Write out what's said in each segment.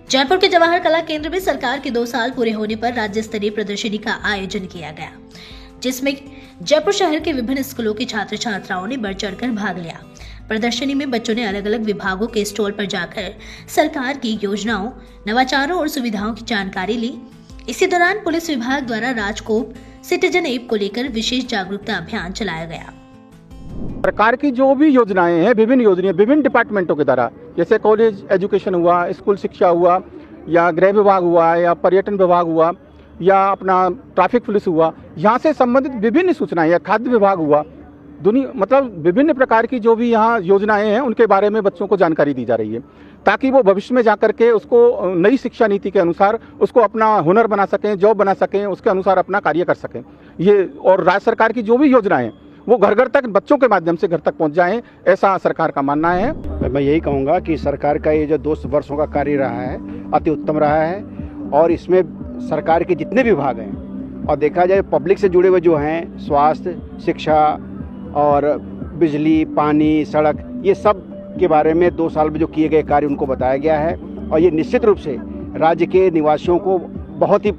जयपुर के जवाहर कला केंद्र में सरकार के 2 साल पूरे होने पर राज्य स्तरीय प्रदर्शनी का आयोजन किया गया, जिसमें जयपुर शहर के विभिन्न स्कूलों के छात्र छात्राओं ने बढ़ चढ़कर भाग लिया। प्रदर्शनी में बच्चों ने अलग अलग विभागों के स्टॉल पर जाकर सरकार की योजनाओं, नवाचारों और सुविधाओं की जानकारी ली। इसी दौरान पुलिस विभाग द्वारा राजकोप सिटीजन ऐप को लेकर विशेष जागरूकता अभियान चलाया गया। सरकार की जो भी योजनाएं हैं, विभिन्न योजनाएं विभिन्न डिपार्टमेंटों के द्वारा, जैसे कॉलेज एजुकेशन हुआ, स्कूल शिक्षा हुआ, या गृह विभाग हुआ, या पर्यटन विभाग हुआ, या अपना ट्रैफिक पुलिस हुआ, यहाँ से संबंधित विभिन्न सूचनाएं, या खाद्य विभाग हुआ, मतलब विभिन्न प्रकार की जो भी यहाँ योजनाएं हैं उनके बारे में बच्चों को जानकारी दी जा रही है, ताकि वो भविष्य में जाकर के उसको नई शिक्षा नीति के अनुसार उसको अपना हुनर बना सकें, जॉब बना सकें, उसके अनुसार अपना कार्य कर सकें। ये और राज्य सरकार की जो भी योजनाएं वो घर घर तक बच्चों के माध्यम से घर तक पहुंच जाएं, ऐसा सरकार का मानना है। मैं यही कहूँगा कि सरकार का ये जो 2 वर्षों का कार्य रहा है अति उत्तम रहा है, और इसमें सरकार के जितने विभाग हैं और देखा जाए पब्लिक से जुड़े हुए जो हैं, स्वास्थ्य, शिक्षा और बिजली, पानी, सड़क, ये सब के बारे में 2 साल में जो किए गए कार्य उनको बताया गया है, और ये निश्चित रूप से राज्य के निवासियों को बहुत ही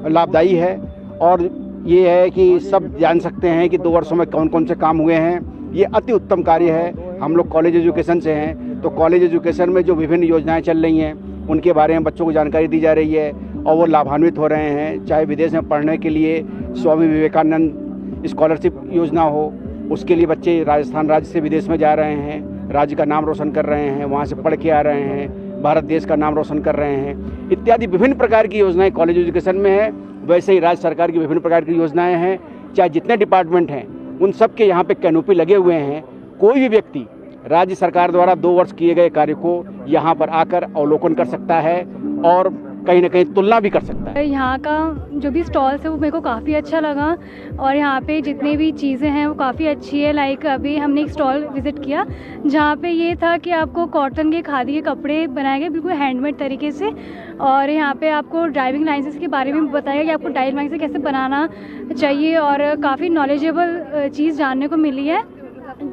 लाभदायी है। और ये है कि सब जान सकते हैं कि 2 वर्षों में कौन कौन से काम हुए हैं। ये अति उत्तम कार्य है। हम लोग कॉलेज एजुकेशन से हैं, तो कॉलेज एजुकेशन में जो विभिन्न योजनाएं चल रही हैं उनके बारे में बच्चों को जानकारी दी जा रही है, और वो लाभान्वित हो रहे हैं। चाहे विदेश में पढ़ने के लिए स्वामी विवेकानंद स्कॉलरशिप योजना हो, उसके लिए बच्चे राजस्थान राज्य से विदेश में जा रहे हैं, राज्य का नाम रोशन कर रहे हैं, वहाँ से पढ़ के आ रहे हैं, भारत देश का नाम रोशन कर रहे हैं, इत्यादि विभिन्न प्रकार की योजनाएं कॉलेज एजुकेशन में है। वैसे ही राज्य सरकार की विभिन्न प्रकार की योजनाएं हैं। चाहे जितने डिपार्टमेंट हैं उन सब के यहाँ पे कैनोपी लगे हुए हैं। कोई भी व्यक्ति राज्य सरकार द्वारा 2 वर्ष किए गए कार्य को यहाँ पर आकर अवलोकन कर सकता है और कहीं ना कहीं तुलना भी कर सकता है। यहाँ का जो भी स्टॉल्स है वो मेरे को काफ़ी अच्छा लगा, और यहाँ पे जितने भी चीज़ें हैं वो काफ़ी अच्छी है। लाइक अभी हमने एक स्टॉल विज़िट किया जहाँ पे ये था कि आपको कॉटन के, खादी के कपड़े बनाए गए बिल्कुल हैंडमेड तरीके से, और यहाँ पे आपको ड्राइविंग लाइसेंस के बारे में बताया गया कि आपको ड्राइविंग लाइसेंस कैसे बनाना चाहिए, और काफ़ी नॉलेजेबल चीज़ जानने को मिली है।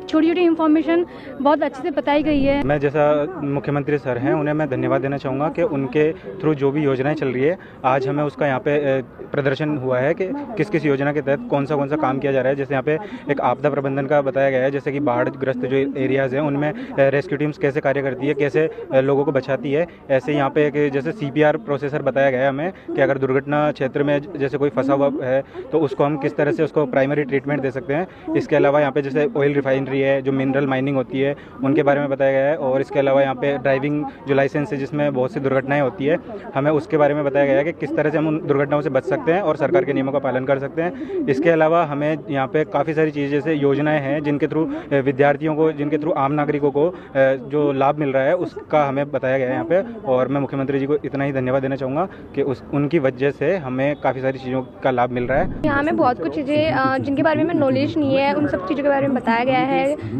छोटी छोटी इन्फॉर्मेशन बहुत अच्छे से बताई गई है। मैं जैसा मुख्यमंत्री सर हैं उन्हें मैं धन्यवाद देना चाहूँगा कि उनके थ्रू जो भी योजनाएं चल रही है, आज हमें उसका यहाँ पे प्रदर्शन हुआ है कि किस किस योजना के तहत कौन सा काम किया जा रहा है। जैसे यहाँ पे एक आपदा प्रबंधन का बताया गया है, जैसे कि बाढ़ ग्रस्त जो एरियाज़ हैं उनमें रेस्क्यू टीम्स कैसे कार्य करती है, कैसे लोगों को बचाती है। ऐसे यहाँ पे एक जैसे CPR प्रोसेसर बताया गया है हमें कि अगर दुर्घटना क्षेत्र में जैसे कोई फंसा हुआ है तो उसको हम किस तरह से उसको प्राइमरी ट्रीटमेंट दे सकते हैं। इसके अलावा यहाँ पे जैसे ऑयल रिफाइनरी है, जो मिनरल माइनिंग होती है, उनके बारे में बताया गया है। और इसके अलावा यहाँ पे ड्राइविंग जो लाइसेंस है जिसमें बहुत सी दुर्घटनाएं होती है, हमें उसके बारे में बताया गया है कि किस तरह से हम उन दुर्घटनाओं से बच सकते हैं और सरकार के नियमों का पालन कर सकते हैं। इसके अलावा हमें यहाँ पे काफ़ी सारी चीज़ें जैसे योजनाएं हैं जिनके थ्रू विद्यार्थियों को, जिनके थ्रू आम नागरिकों को जो लाभ मिल रहा है उसका हमें बताया गया है यहाँ पे। और मैं मुख्यमंत्री जी को इतना ही धन्यवाद देना चाहूँगा कि उनकी वजह से हमें काफ़ी सारी चीज़ों का लाभ मिल रहा है। यहाँ में बहुत कुछ चीज़ें जिनके बारे में नॉलेज नहीं है उन सब चीज़ों के बारे में बताया गया है।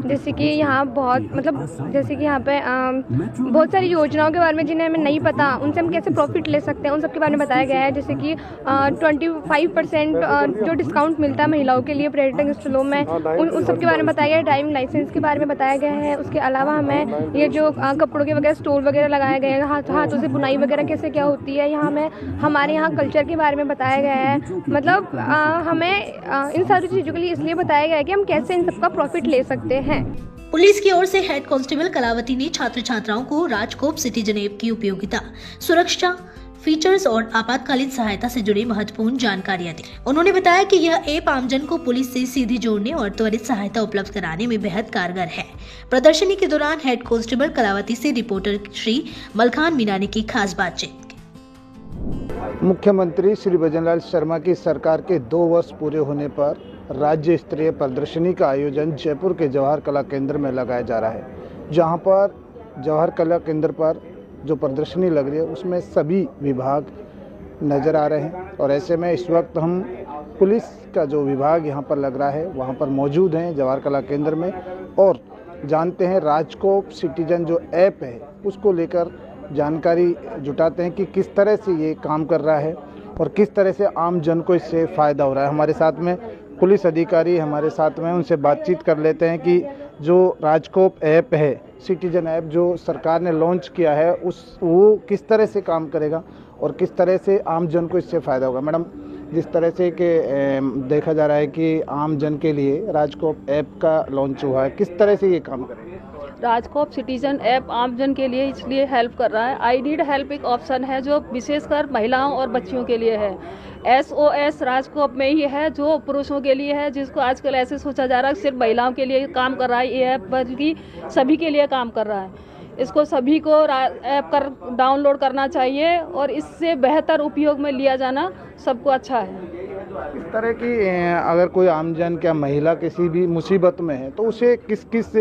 जैसे कि यहाँ बहुत जैसे कि यहाँ पे बहुत सारी योजनाओं के बारे में जिन्हें हमें नहीं पता, उनसे हम कैसे प्रॉफिट ले सकते हैं उन सब के बारे में बताया गया है। जैसे कि 25% जो डिस्काउंट मिलता है महिलाओं के लिए पर्यटन स्थलों में, उन सब के बारे में बताया गया है। ड्राइविंग लाइसेंस के बारे में बताया गया है। उसके अलावा हमें ये जो कपड़ों के वगैरह स्टोर वगैरह लगाए गए हैं, हाथों से बुनाई वगैरह कैसे क्या होती है, यहाँ में हमारे यहाँ कल्चर के बारे में बताया गया है। मतलब हमें इन सारी चीज़ों के लिए इसलिए बताया गया है कि हम कैसे इन सब का प्रॉफिट ले सकते हैं। पुलिस की ओर से हेड कांस्टेबल कलावती ने छात्र छात्राओं को राजकोप सिटीजन ऐप की उपयोगिता, सुरक्षा फीचर्स और आपातकालीन सहायता से जुड़ी महत्वपूर्ण जानकारियां दी। उन्होंने बताया कि यह ऐप आमजन को पुलिस से सीधे जोड़ने और त्वरित सहायता उपलब्ध कराने में बेहद कारगर है। प्रदर्शनी के दौरान हेड कांस्टेबल कलावती से रिपोर्टर श्री मलखान मीना ने की खास बातचीत। मुख्यमंत्री श्री भजनलाल शर्मा की सरकार के 2 वर्ष पूरे होने पर राज्य स्तरीय प्रदर्शनी का आयोजन जयपुर के जवाहर कला केंद्र में लगाया जा रहा है। जहां पर जवाहर कला केंद्र पर जो प्रदर्शनी लग रही है उसमें सभी विभाग नज़र आ रहे हैं, और ऐसे में इस वक्त हम पुलिस का जो विभाग यहाँ पर लग रहा है वहाँ पर मौजूद हैं जवाहर कला केंद्र में, और जानते हैं राजकोप सिटीजन जो ऐप है उसको लेकर जानकारी जुटाते हैं कि किस तरह से ये काम कर रहा है और किस तरह से आम जन को इससे फ़ायदा हो रहा है। हमारे साथ में पुलिस अधिकारी हमारे साथ में, उनसे बातचीत कर लेते हैं कि जो राजकोप ऐप है, सिटीजन ऐप जो सरकार ने लॉन्च किया है, वो किस तरह से काम करेगा और किस तरह से आम जन को इससे फ़ायदा होगा? मैडम, जिस तरह से कि देखा जा रहा है कि आम जन के लिए राजकोप ऐप का लॉन्च हुआ है, किस तरह से ये काम करेगा? राजकोप सिटीजन ऐप आमजन के लिए इसलिए हेल्प कर रहा है। आई नीड हेल्प एक ऑप्शन है जो विशेषकर महिलाओं और बच्चियों के लिए है। SOS राजकोप में ही है जो पुरुषों के लिए है, जिसको आजकल ऐसे सोचा जा रहा है सिर्फ महिलाओं के लिए काम कर रहा है ये ऐप, बल्कि सभी के लिए काम कर रहा है। इसको सभी को ऐप कर डाउनलोड करना चाहिए और इससे बेहतर उपयोग में लिया जाना सबको अच्छा है। इस तरह की अगर कोई आमजन क्या महिला किसी भी मुसीबत में है तो उसे किस किस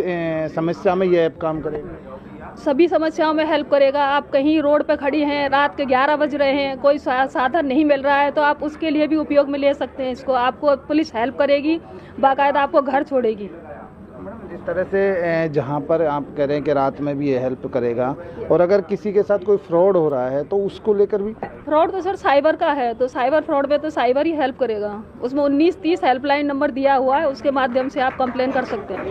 समस्या में ये ऐप काम करेगा? सभी समस्याओं में हेल्प करेगा। आप कहीं रोड पे खड़ी हैं, रात के 11 बज रहे हैं, कोई साधन नहीं मिल रहा है तो आप उसके लिए भी उपयोग में ले सकते हैं इसको। आपको पुलिस हेल्प करेगी, बाकायदा आपको घर छोड़ेगी। जिस तरह से जहाँ पर आप कह रहे हैं कि रात में भी ये हेल्प करेगा, और अगर किसी के साथ कोई फ्रॉड हो रहा है तो उसको लेकर भी? फ्रॉड तो सर साइबर का है, तो साइबर फ्रॉड पे तो साइबर ही हेल्प करेगा। उसमें 1930 हेल्पलाइन नंबर दिया हुआ है, उसके माध्यम से आप कंप्लेन कर सकते हैं।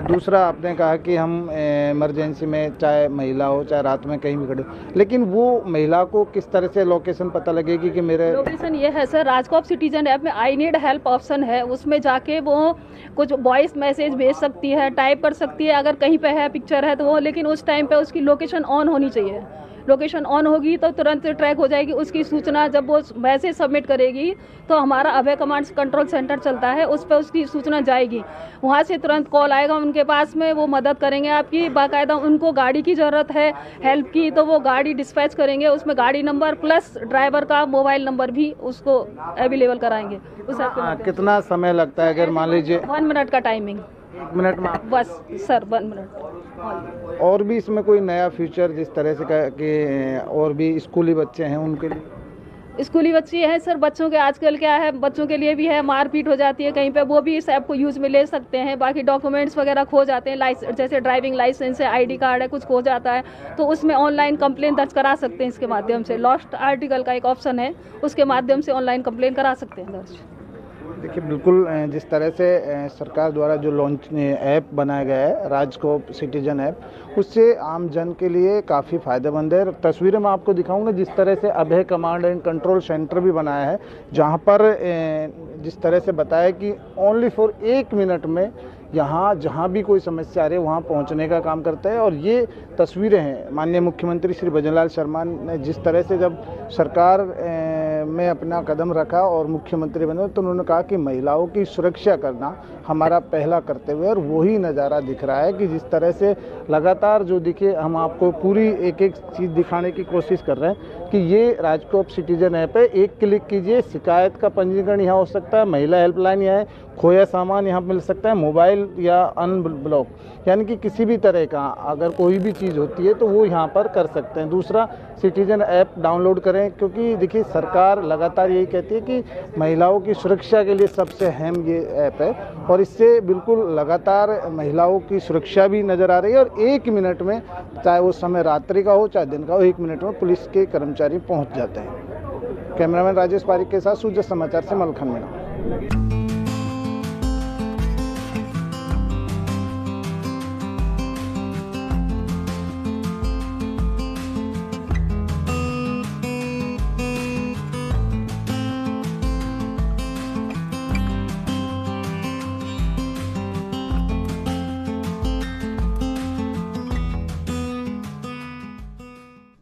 दूसरा, आपने कहा कि हम इमरजेंसी में चाहे महिला हो चाहे रात में कहीं भी खड़े, लेकिन वो महिला को किस तरह से लोकेशन पता लगेगी कि मेरे? लोकेशन ये है सर, राजकोप सिटीजन ऐप में आई नीड हेल्प ऑप्शन है, उसमें जाके वो कुछ वॉइस मैसेज भेज सकती है, टाइप कर सकती है अगर कहीं पे है पिक्चर है तो वो, लेकिन उस टाइम पे उसकी लोकेशन ऑन होनी चाहिए। लोकेशन ऑन होगी तो तुरंत ट्रैक हो जाएगी उसकी सूचना। जब वो मैसेज सबमिट करेगी तो हमारा अभय कमांड कंट्रोल सेंटर चलता है, उस पर उसकी सूचना जाएगी, वहाँ से तुरंत कॉल आएगा उनके पास में, वो मदद करेंगे आपकी। बाकायदा उनको गाड़ी की ज़रूरत है हेल्प की तो वो गाड़ी डिस्पैच करेंगे, उसमें गाड़ी नंबर प्लस ड्राइवर का मोबाइल नंबर भी उसको अवेलेबल कराएंगे। उस कितना समय लगता है अगर मान लीजिए? 1 मिनट का टाइमिंग। 1 मिनट में बस सर, 1 मिनट। और भी इसमें कोई नया फीचर जिस तरह से कि और भी स्कूली बच्चे हैं उनके लिए? स्कूली बच्चे हैं सर, बच्चों के आजकल क्या है, बच्चों के लिए भी है, मारपीट हो जाती है कहीं पे, वो भी इस ऐप को यूज़ में ले सकते हैं। बाकी डॉक्यूमेंट्स वगैरह खो जाते हैं, जैसे ड्राइविंग लाइसेंस है, ID कार्ड है, कुछ खो जाता है तो उसमें ऑनलाइन कंप्लेन दर्ज करा सकते हैं इसके माध्यम से। लॉस्ट आर्टिकल का एक ऑप्शन है, उसके माध्यम से ऑनलाइन कंप्लेन करा सकते हैं दर्ज। देखिए, बिल्कुल जिस तरह से सरकार द्वारा जो लॉन्च ऐप बनाया गया है राजकोप सिटीजन ऐप, उससे आम जन के लिए काफ़ी फ़ायदेमंद है। तस्वीरें मैं आपको दिखाऊंगा जिस तरह से अभय कमांड एंड कंट्रोल सेंटर भी बनाया है, जहां पर जिस तरह से बताया कि ओनली फॉर 1 मिनट में यहाँ जहाँ भी कोई समस्या आ रही है वहाँ पहुँचने का काम करता है। और ये तस्वीरें हैं माननीय मुख्यमंत्री श्री भजनलाल शर्मा ने जिस तरह से जब सरकार में अपना कदम रखा और मुख्यमंत्री बने तो उन्होंने कहा कि महिलाओं की सुरक्षा करना हमारा पहला कर्तव्य है। और वही नज़ारा दिख रहा है कि जिस तरह से लगातार जो दिखे, हम आपको पूरी एक एक चीज़ दिखाने की कोशिश कर रहे हैं कि ये राजकोप सिटीजन ऐप है। एक क्लिक कीजिए, शिकायत का पंजीकरण यहाँ हो सकता है, महिला हेल्पलाइन यहाँ है, खोया सामान यहाँ मिल सकता है, मोबाइल या अनब्लॉक, यानी कि किसी भी तरह का अगर कोई भी चीज़ होती है तो वो यहाँ पर कर सकते हैं। दूसरा, सिटीजन ऐप डाउनलोड करें, क्योंकि देखिए सरकार लगातार यही कहती है कि महिलाओं की सुरक्षा के लिए सबसे अहम ये ऐप है और इससे बिल्कुल लगातार महिलाओं की सुरक्षा भी नज़र आ रही है। और 1 मिनट में, चाहे वो समय रात्रि का हो चाहे दिन का हो, 1 मिनट में पुलिस के कर्मचारी पहुँच जाते हैं। कैमरामैन राजेश पारिक के साथ सूरज समाचार से मलखन मीणा।